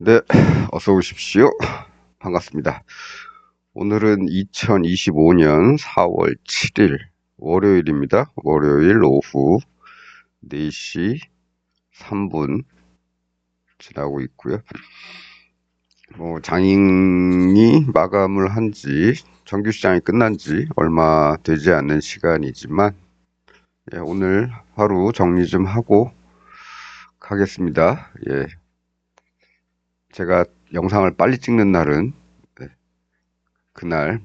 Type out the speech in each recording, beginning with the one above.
네, 어서 오십시오. 반갑습니다. 오늘은 2025년 4월 7일 월요일입니다. 월요일 오후 4시 3분 지나고 있고요. 장이 마감을 한 지, 정규 시장이 끝난 지 얼마 되지 않는 시간이지만, 오늘 하루 정리 좀 하고 가겠습니다. 제가 영상을 빨리 찍는 날은 그날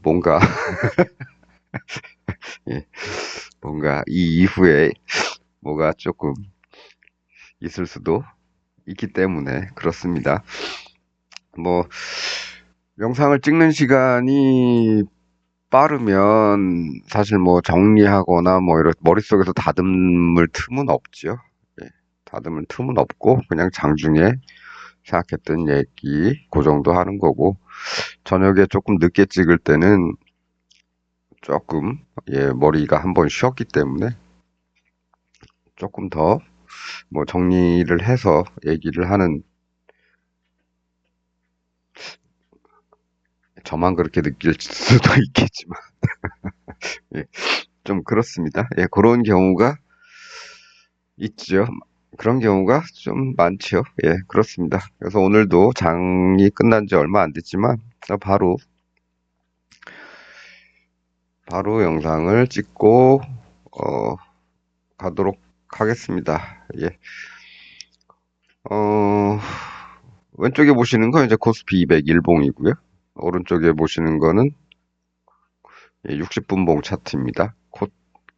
예, 뭔가 이 이후에 뭐가 조금 있을 수도 있기 때문에 그렇습니다. 뭐 영상을 찍는 시간이 빠르면 사실 뭐 정리하거나 뭐 이런 머릿속에서 다듬을 틈은 없죠. 다듬을 틈은 없고 그냥 장중에 생각했던 얘기 그 정도 하는 거고, 저녁에 조금 늦게 찍을 때는 조금 머리가 한번 쉬었기 때문에 조금 더 뭐 정리를 해서 얘기를 하는, 저만 그렇게 느낄 수도 있겠지만 예, 좀 그렇습니다. 그런 경우가 있죠. 그런 경우가 좀 많죠. 그렇습니다. 그래서 오늘도 장이 끝난 지 얼마 안 됐지만 바로 영상을 찍고 가도록 하겠습니다. 어, 왼쪽에 보시는 건 이제 코스피 200 일봉이고요. 오른쪽에 보시는 거는 60분봉 차트입니다.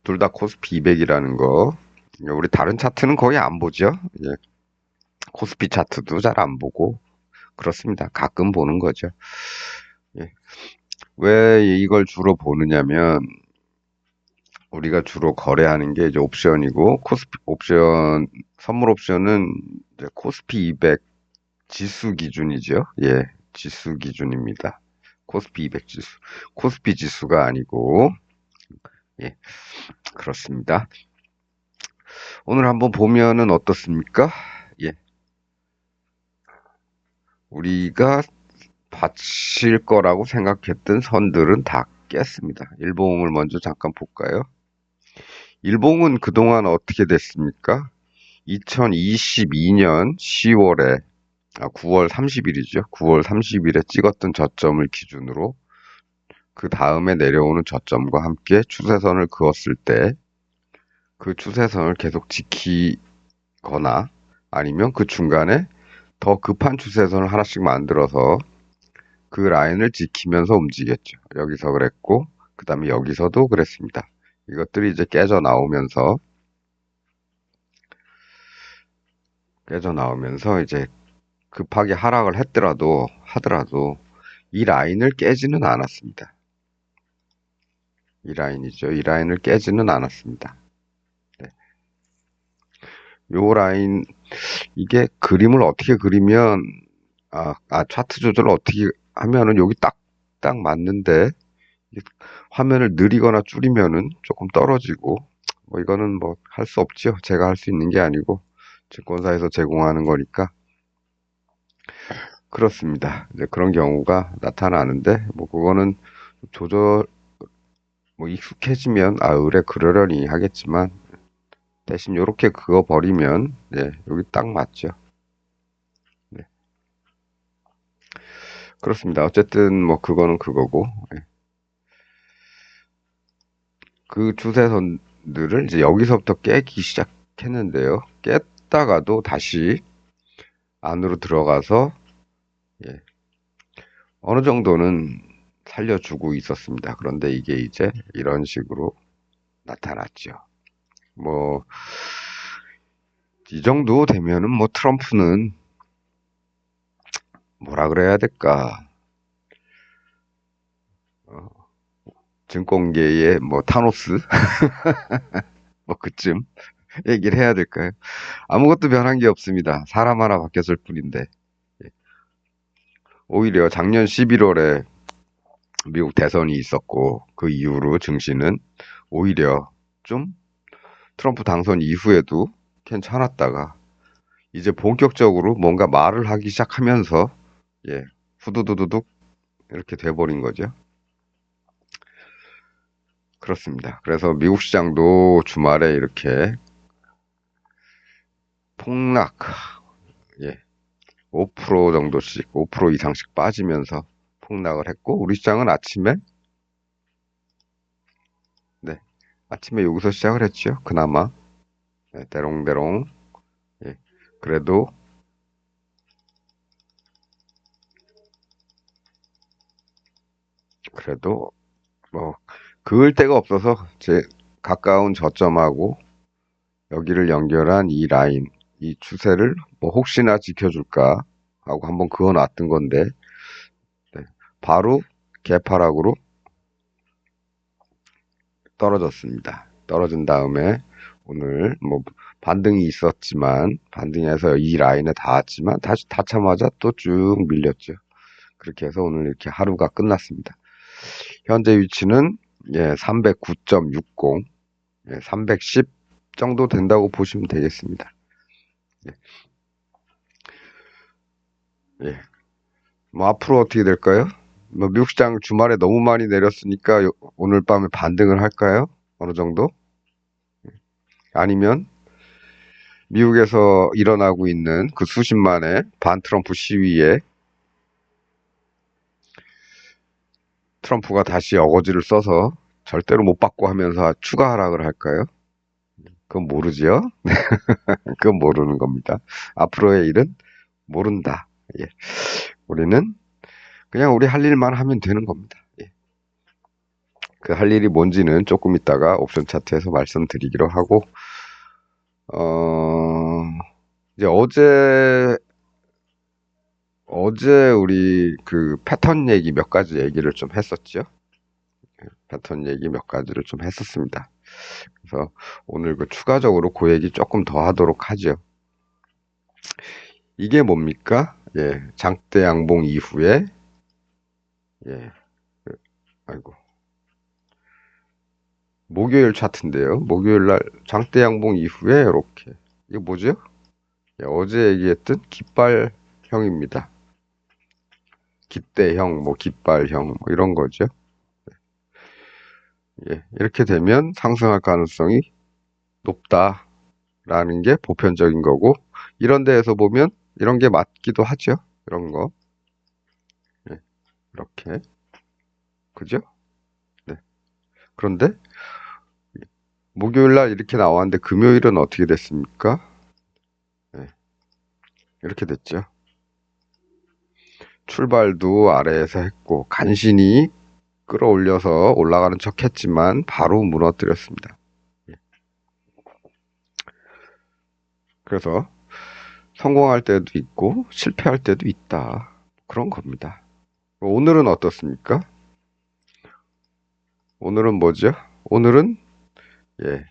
둘 다 코스피 200이라는 거. 우리 다른 차트는 거의 안 보죠. 코스피 차트도 잘 안 보고 그렇습니다. 가끔 보는 거죠. 왜 이걸 주로 보느냐면, 우리가 주로 거래하는 게 이제 옵션이고, 코스피 옵션, 선물 옵션은 이제 코스피 200 지수 기준이죠. 지수 기준입니다. 코스피 200 지수. 코스피 지수가 아니고, 그렇습니다. 오늘 한번 보면은 어떻습니까? 우리가 받칠 거라고 생각했던 선들은 다 깼습니다. 일봉을 먼저 잠깐 볼까요? 일봉은 그동안 어떻게 됐습니까? 2022년 10월에, 9월 30일이죠. 9월 30일에 찍었던 저점을 기준으로 그 다음에 내려오는 저점과 함께 추세선을 그었을 때 그 추세선을 계속 지키거나 아니면 그 중간에 더 급한 추세선을 하나씩 만들어서 그 라인을 지키면서 움직였죠. 여기서 그랬고, 그 다음에 여기서도 그랬습니다. 이것들이 이제 깨져 나오면서 이제 급하게 하락을 하더라도 이 라인을 깨지는 않았습니다. 이 라인이죠. 이 라인을 깨지는 않았습니다. 요 라인, 이게 그림을 어떻게 그리면, 차트 조절을 어떻게 하면은 여기 딱 맞는데, 화면을 느리거나 줄이면은 조금 떨어지고, 뭐 이거는 뭐 할 수 없죠. 제가 할 수 있는 게 아니고, 증권사에서 제공하는 거니까. 그렇습니다. 이제 그런 경우가 나타나는데, 뭐 그거는 조절, 뭐 익숙해지면, 의뢰 그러려니 하겠지만, 대신 요렇게 그어버리면, 여기 딱 맞죠. 그렇습니다. 어쨌든 뭐 그거는 그거고, 그 추세선들을 이제 여기서부터 깨기 시작했는데요. 깼다가도 다시 안으로 들어가서 어느 정도는 살려주고 있었습니다. 그런데 이게 이제 이런 식으로 나타났죠. 뭐 이 정도 되면은 뭐 트럼프는 뭐라 그래야 될까? 증권계의 뭐 타노스 뭐 그쯤 얘기를 해야 될까요? 아무것도 변한 게 없습니다. 사람 하나 바뀌었을 뿐인데. 오히려 작년 11월에 미국 대선이 있었고 그 이후로 증시는 오히려 좀 트럼프 당선 이후에도 괜찮았다가 이제 본격적으로 뭔가 말을 하기 시작하면서 예, 후두두두둑 이렇게 돼버린 거죠. 그렇습니다. 그래서 미국 시장도 주말에 이렇게 폭락, 예, 5% 정도씩, 5% 이상씩 빠지면서 폭락을 했고, 우리 시장은 아침에, 네, 아침에 여기서 시작을 했죠. 그나마, 네, 대롱대롱, 예, 그래도, 그래도, 뭐, 그을 데가 없어서 제 가까운 저점하고 여기를 연결한 이 라인, 이 추세를 뭐 혹시나 지켜줄까 하고 한번 그어놨던 건데, 네, 바로 개파락으로 떨어졌습니다. 떨어진 다음에 오늘 뭐 반등이 있었지만 반등해서 이 라인에 닿았지만 다시 닿자마자 또 쭉 밀렸죠. 그렇게 해서 오늘 이렇게 하루가 끝났습니다. 현재 위치는 309.60, 310 정도 된다고 보시면 되겠습니다. 예, 예. 뭐 앞으로 어떻게 될까요? 뭐 미국 시장 주말에 너무 많이 내렸으니까 오늘 밤에 반등을 할까요? 어느 정도? 아니면 미국에서 일어나고 있는 그 수십만의 반 트럼프 시위에 트럼프가 다시 어거지를 써서 절대로 못 받고 하면서 추가 하락을 할까요? 그건 모르지요. 그건 모르는 겁니다. 앞으로의 일은 모른다. 예. 우리는 그냥 우리 할 일만 하면 되는 겁니다. 예. 그 할 일이 뭔지는 조금 있다가 옵션 차트에서 말씀드리기로 하고, 어, 이제 어제 우리 그 패턴 얘기 몇 가지 얘기를 좀 했었죠. 패턴 얘기 몇 가지를 좀 했었습니다. 그래서 오늘 그 추가적으로 그 얘기 조금 더 하도록 하죠. 이게 뭡니까? 예, 장대 양봉 이후에, 예, 아이고, 목요일 차트인데요. 목요일 날 장대 양봉 이후에 이렇게. 이거 뭐죠? 예, 어제 얘기했던 깃발형입니다. 깃대형, 뭐 깃발형, 뭐 이런 거죠. 예, 이렇게 되면 상승할 가능성이 높다라는 게 보편적인 거고, 이런 데에서 보면 이런 게 맞기도 하죠. 이런 거. 예, 이렇게. 그죠? 네. 그런데 목요일 날 이렇게 나왔는데 금요일은 어떻게 됐습니까? 네, 이렇게 됐죠. 출발도 아래에서 했고 간신히 끌어올려서 올라가는 척 했지만 바로 무너뜨렸습니다. 예. 그래서 성공할 때도 있고 실패할 때도 있다. 그런 겁니다. 오늘은 어떻습니까? 오늘은 뭐죠? 오늘은 예,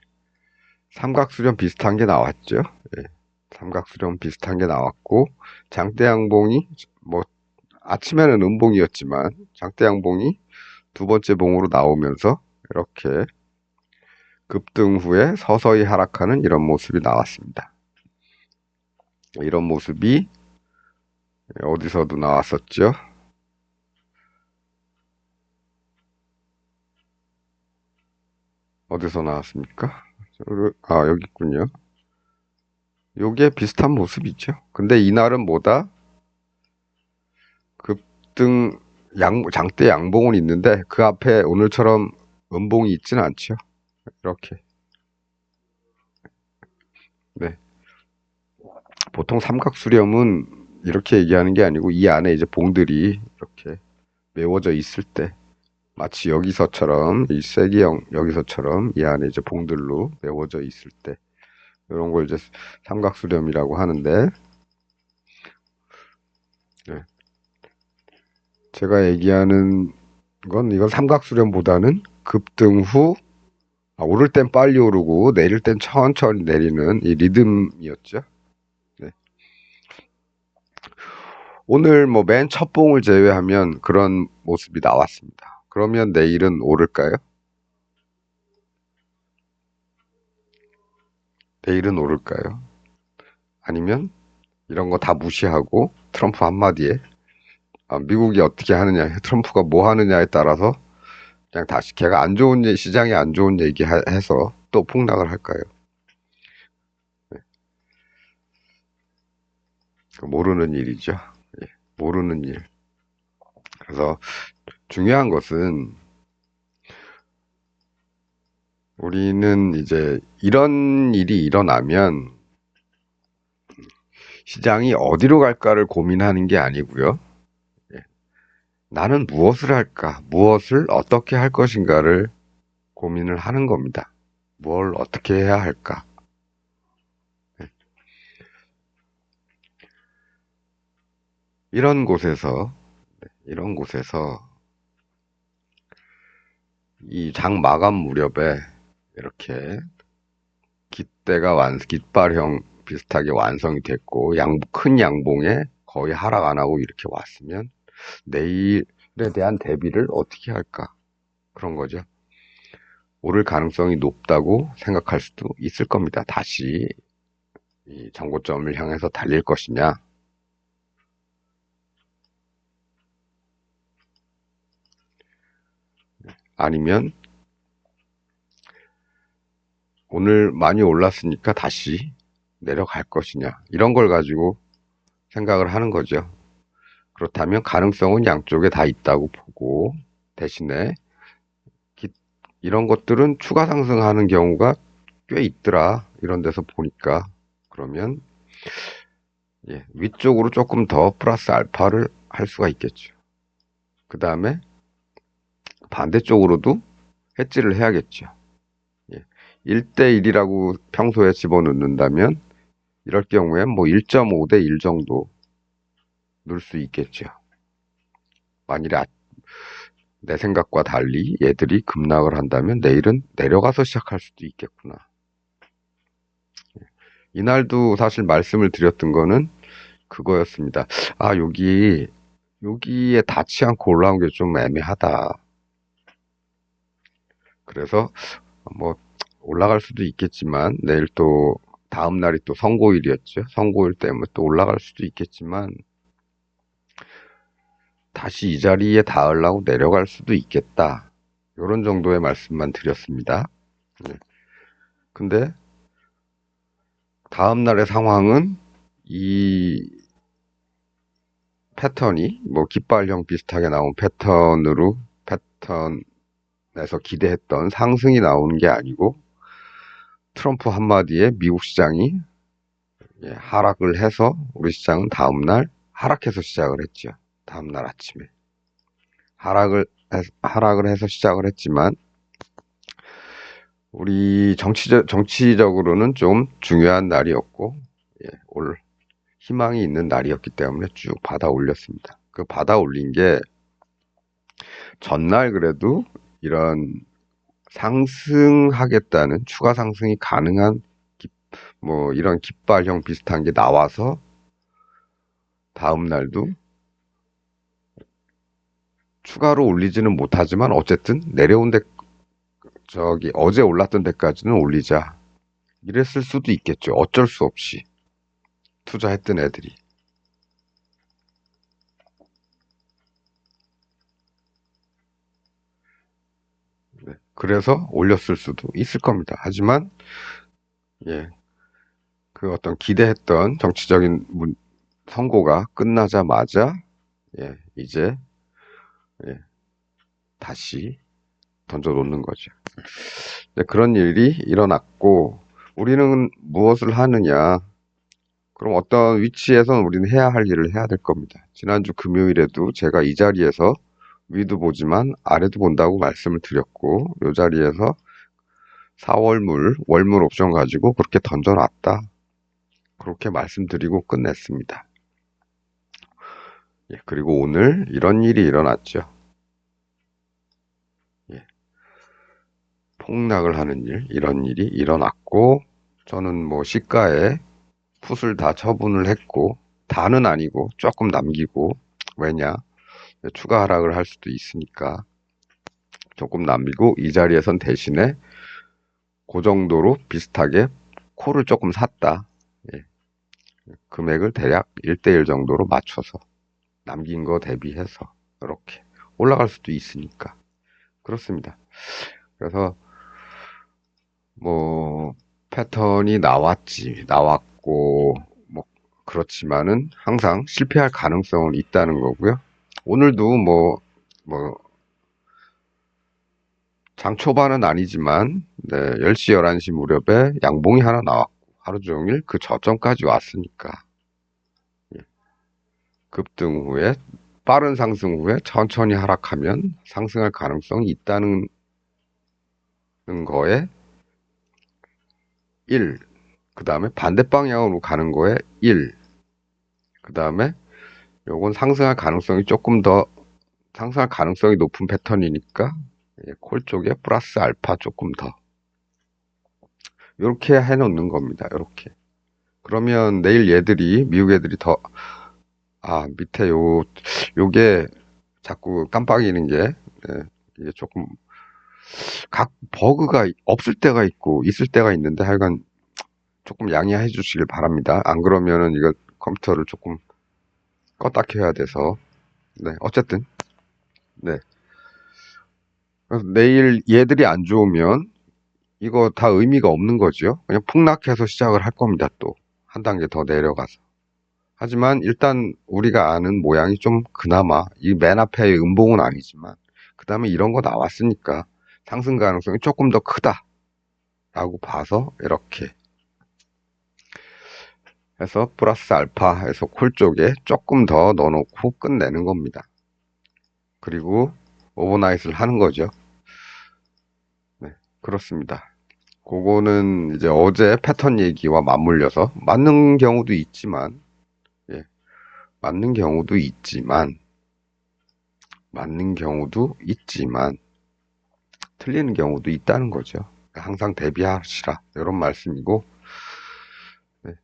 삼각수렴 비슷한 게 나왔죠. 예, 삼각수렴 비슷한 게 나왔고 장대양봉이 뭐 아침에는 음봉이었지만 장대양봉이 두 번째 봉으로 나오면서 이렇게 급등 후에 서서히 하락하는 이런 모습이 나왔습니다. 이런 모습이 어디서도 나왔었죠. 어디서 나왔습니까? 여기 있군요. 요게 비슷한 모습이죠. 근데 이날은 뭐다? 급등 장대 양봉은 있는데 그 앞에 오늘처럼 음봉이 있지는 않죠. 이렇게. 네. 보통 삼각수렴은 이렇게 얘기하는 게 아니고 이 안에 이제 봉들이 이렇게 메워져 있을 때 마치 여기서처럼 이 세기형 여기서처럼 이 안에 이제 봉들로 메워져 있을 때 이런 걸 이제 삼각수렴이라고 하는데 네. 제가 얘기하는 건 이건 삼각수렴보다는 급등 후 오를 땐 빨리 오르고 내릴 땐 천천히 내리는 이 리듬이었죠. 네. 오늘 뭐 맨 첫 봉을 제외하면 그런 모습이 나왔습니다. 그러면 내일은 오를까요? 내일은 오를까요? 아니면 이런 거 다 무시하고 트럼프 한마디에 미국이 어떻게 하느냐, 트럼프가 뭐 하느냐에 따라서 그냥 다시 걔가 안 좋은 시장이 안 좋은 얘기 해서 또 폭락을 할까요? 모르는 일이죠. 예, 모르는 일. 그래서 중요한 것은 우리는 이제 이런 일이 일어나면 시장이 어디로 갈까를 고민하는 게 아니고요. 예, 나는 무엇을 할까, 무엇을 어떻게 할 것인가를 고민을 하는 겁니다. 뭘 어떻게 해야 할까? 이런 곳에서, 이런 곳에서 이 장 마감 무렵에 이렇게 깃발형 비슷하게 완성이 됐고, 큰 양봉에 거의 하락 안 하고 이렇게 왔으면 내일에 대한 대비를 어떻게 할까? 그런 거죠. 오를 가능성이 높다고 생각할 수도 있을 겁니다. 다시 이 정고점을 향해서 달릴 것이냐, 아니면 오늘 많이 올랐으니까 다시 내려갈 것이냐, 이런 걸 가지고 생각을 하는 거죠. 그렇다면 가능성은 양쪽에 다 있다고 보고, 대신에 이런 것들은 추가 상승하는 경우가 꽤 있더라. 이런 데서 보니까. 그러면 예, 위쪽으로 조금 더 플러스 알파를 할 수가 있겠죠. 그 다음에 반대쪽으로도 해지를 해야겠죠. 예, 1대1이라고 평소에 집어넣는다면 이럴 경우엔 뭐 1.5대 1 정도 넣을 수 있겠죠. 만일에 내 생각과 달리 얘들이 급락을 한다면 내일은 내려가서 시작할 수도 있겠구나. 이날도 사실 말씀을 드렸던 거는 그거였습니다. 여기에 닿지 않고 올라온 게 좀 애매하다. 그래서 뭐 올라갈 수도 있겠지만 내일 또 다음 날이 또 선고일이었죠. 선고일 때문에 또 올라갈 수도 있겠지만 다시 이 자리에 닿으려고 내려갈 수도 있겠다. 이런 정도의 말씀만 드렸습니다. 네. 근데 다음 날의 상황은 이 패턴이 뭐 깃발형 비슷하게 나온 패턴에서 기대했던 상승이 나오는 게 아니고 트럼프 한마디에 미국 시장이 하락을 해서 우리 시장은 다음날 하락해서 시작을 했죠. 다음날 아침에 하락을 해서 시작을 했지만 우리 정치적으로는 좀 중요한 날이었고 올 희망이 있는 날이었기 때문에 쭉 받아 올렸습니다. 그 받아 올린 게 전날 그래도 이런 상승하겠다는 추가 상승이 가능한 뭐 이런 깃발형 비슷한 게 나와서 다음 날도 추가로 올리지는 못하지만 어쨌든 내려온 데 어제 올랐던 데까지는 올리자 이랬을 수도 있겠죠. 어쩔 수 없이 투자했던 애들이. 네. 그래서 올렸을 수도 있을 겁니다. 하지만 예, 그 어떤 기대했던 정치적인 선고가 끝나자마자 이제 다시 던져 놓는 거죠. 그런 일이 일어났고 우리는 무엇을 하느냐? 그럼 어떤 위치에선 우리는 해야 할 일을 해야 될 겁니다. 지난주 금요일에도 제가 이 자리에서 위도 보지만 아래도 본다고 말씀을 드렸고 이 자리에서 4월물 월물 옵션 가지고 그렇게 던져놨다. 그렇게 말씀드리고 끝냈습니다. 그리고 오늘 이런 일이 일어났죠. 폭락을 하는 이런 일이 일어났고 저는 뭐 시가에 풋을 다 처분을 했고 다는 아니고 조금 남기고 왜냐 추가 하락을 할 수도 있으니까 조금 남기고 이 자리에선 대신에 그 정도로 비슷하게 콜을 조금 샀다. 금액을 대략 1대1 정도로 맞춰서 남긴 거 대비해서 이렇게 올라갈 수도 있으니까 그렇습니다. 그래서 뭐 패턴이 나왔고 뭐 그렇지만은 항상 실패할 가능성은 있다는 거고요. 오늘도 뭐 장 초반은 아니지만 네, 10시 11시 무렵에 양봉이 하나 나왔고 하루 종일 그 저점까지 왔으니까 급등 후에 빠른 상승 후에 천천히 하락하면 상승할 가능성이 있다는 거에 1, 그 다음에 반대 방향으로 가는 거에 1, 그 다음에 요건 상승할 가능성이 높은 패턴이니까 콜 쪽에 플러스 알파 조금 더 이렇게 해놓는 겁니다. 이렇게 그러면 내일 미국 애들이 밑에 요게 자꾸 깜빡이는 게 이게 조금 각 버그가 없을 때가 있고 있을 때가 있는데 하여간 조금 양해해 주시길 바랍니다. 안 그러면은 이거 컴퓨터를 조금 껐다 켜야 돼서 네 어쨌든 네 그래서 내일 얘들이 안 좋으면 이거 다 의미가 없는 거죠. 그냥 폭락해서 시작을 할 겁니다. 또 한 단계 더 내려가서. 하지만 일단 우리가 아는 모양이 좀 그나마 이 맨 앞에 음봉은 아니지만 그 다음에 이런 거 나왔으니까 상승 가능성이 조금 더 크다라고 봐서 이렇게 해서 플러스 알파 해서 콜 쪽에 조금 더 넣어놓고 끝내는 겁니다. 그리고 오버나잇을 하는 거죠. 네, 그렇습니다. 그거는 이제 어제 패턴 얘기와 맞물려서 맞는 경우도 있지만 예, 맞는 경우도 있지만 틀리는 경우도 있다는 거죠. 항상 대비하시라 이런 말씀이고 네.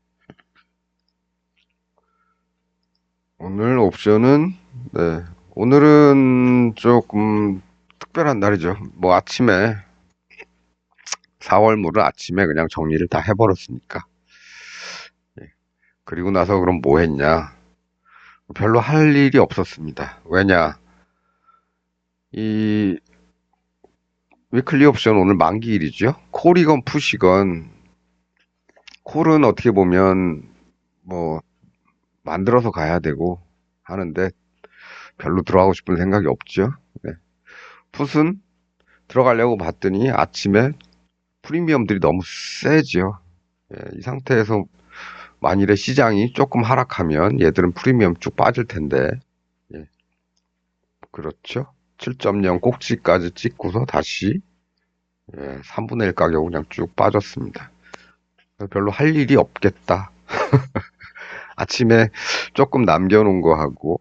오늘 옵션은 네, 오늘은 조금 특별한 날이죠. 뭐 아침에 4월물을 아침에 그냥 정리를 다 해버렸으니까 예. 그리고 나서 그럼 뭐 했냐? 별로 할 일이 없었습니다. 왜냐? 이 위클리 옵션 오늘 만기일이죠. 콜이건 푸시건 콜은 어떻게 보면 뭐 만들어서 가야 되고 하는데 별로 들어가고 싶은 생각이 없죠. 네. 풋은 들어가려고 봤더니 아침에 프리미엄들이 너무 세죠. 예, 이 상태에서 만일에 시장이 조금 하락하면 얘들은 프리미엄 쭉 빠질 텐데 예, 그렇죠. 7.0 꼭지까지 찍고서 다시 3분의 1 가격으로 그냥 쭉 빠졌습니다. 별로 할 일이 없겠다. 아침에 조금 남겨놓은 거 하고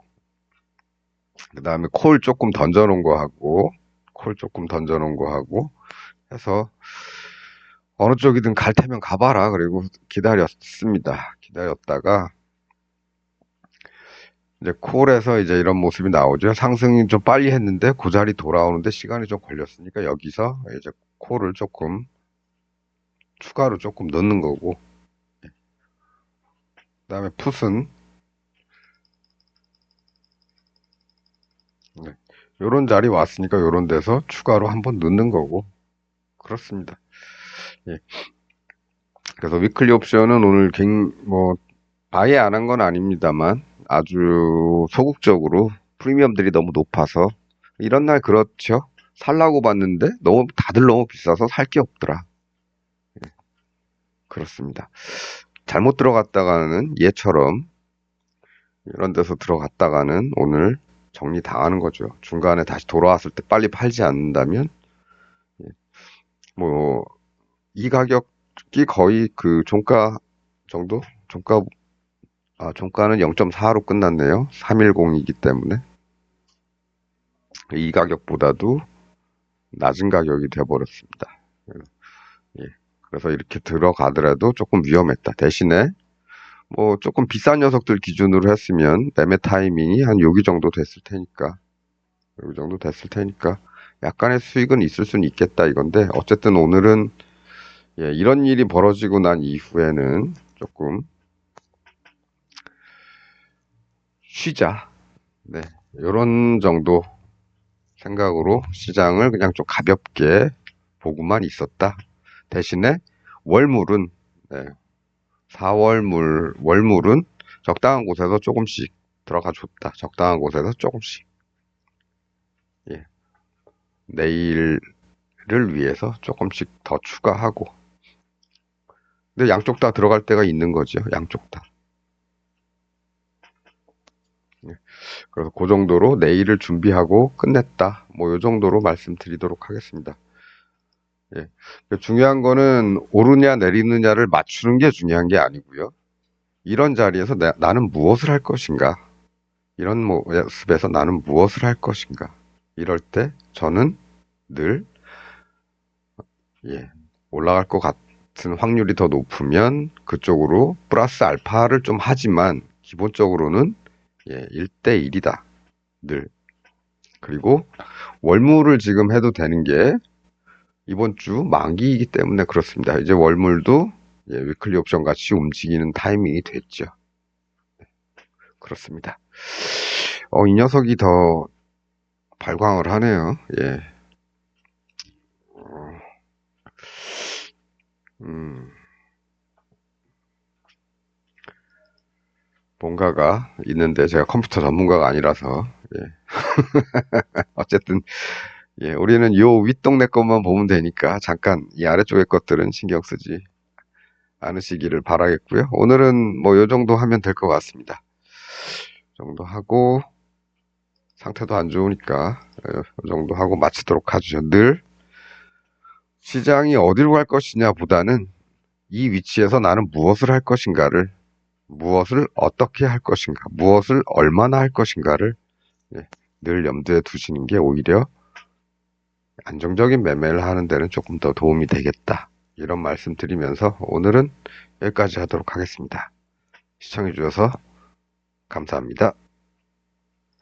그 다음에 콜 조금 던져놓은 거 하고 해서 어느 쪽이든 갈 테면 가봐라. 그리고 기다렸습니다. 기다렸다가 이제 콜에서 이제 이런 모습이 나오죠. 상승이 좀 빨리 했는데 그 자리 돌아오는데 시간이 좀 걸렸으니까 여기서 이제 콜을 조금 추가로 조금 넣는 거고 그 다음에 풋은 네, 요런 자리 왔으니까 요런 데서 추가로 한번 넣는 거고 그렇습니다. 예. 그래서 위클리 옵션은 오늘 아예 안 한 건 아닙니다만 아주 소극적으로 프리미엄들이 너무 높아서 이런 날 그렇죠. 살라고 봤는데 다들 너무 비싸서 살 게 없더라. 예, 그렇습니다. 잘못 들어갔다가는 얘처럼 이런 데서 들어갔다가는 오늘 정리 당하는 거죠. 중간에 다시 돌아왔을 때 빨리 팔지 않는다면 뭐 이 가격이 거의 그 종가 정도? 종가는 0.4로 끝났네요. 310이기 때문에 이 가격보다도 낮은 가격이 되어버렸습니다. 예, 그래서 이렇게 들어가더라도 조금 위험했다. 대신에 뭐 조금 비싼 녀석들 기준으로 했으면 매매 타이밍이 한 여기 정도 됐을 테니까 약간의 수익은 있을 수는 있겠다 이건데 어쨌든 오늘은 이런 일이 벌어지고 난 이후에는 조금 쉬자. 네, 이런 정도 생각으로 시장을 그냥 좀 가볍게 보고만 있었다. 대신에 월물은, 네, 4월물, 월물은 적당한 곳에서 조금씩 들어가 줬다. 적당한 곳에서 조금씩. 예, 내일을 위해서 조금씩 더 추가하고. 근데 양쪽 다 들어갈 때가 있는 거죠. 양쪽 다. 예, 그래서 그 정도로 내일을 준비하고 끝냈다. 뭐, 요 정도로 말씀드리도록 하겠습니다. 예. 중요한 거는 오르냐 내리느냐를 맞추는 게 중요한 게 아니고요. 이런 자리에서 나는 무엇을 할 것인가? 이런 모습에서 나는 무엇을 할 것인가? 이럴 때 저는 늘 예, 올라갈 것 같은 확률이 더 높으면 그쪽으로 플러스 알파를 좀 하지만 기본적으로는 1대 1이다. 늘. 그리고 월물을 지금 해도 되는 게 이번 주 만기이기 때문에 그렇습니다. 이제 월물도 위클리 옵션 같이 움직이는 타이밍이 됐죠. 그렇습니다. 이 녀석이 더 발광을 하네요. 예. 어, 음, 뭔가가 있는데 제가 컴퓨터 전문가가 아니라서 예. 어쨌든 우리는 요 윗동네 것만 보면 되니까 잠깐 이 아래쪽의 것들은 신경 쓰지 않으시기를 바라겠고요. 오늘은 뭐 요 정도 하면 될 것 같습니다. 이 정도 하고 상태도 안 좋으니까 이 정도 하고 마치도록 하죠. 늘 시장이 어디로 갈 것이냐 보다는 이 위치에서 나는 무엇을 할 것인가를 무엇을 어떻게 할 것인가 무엇을 얼마나 할 것인가를 늘 염두에 두시는 게 오히려 안정적인 매매를 하는 데는 조금 더 도움이 되겠다. 이런 말씀 드리면서 오늘은 여기까지 하도록 하겠습니다. 시청해 주셔서 감사합니다.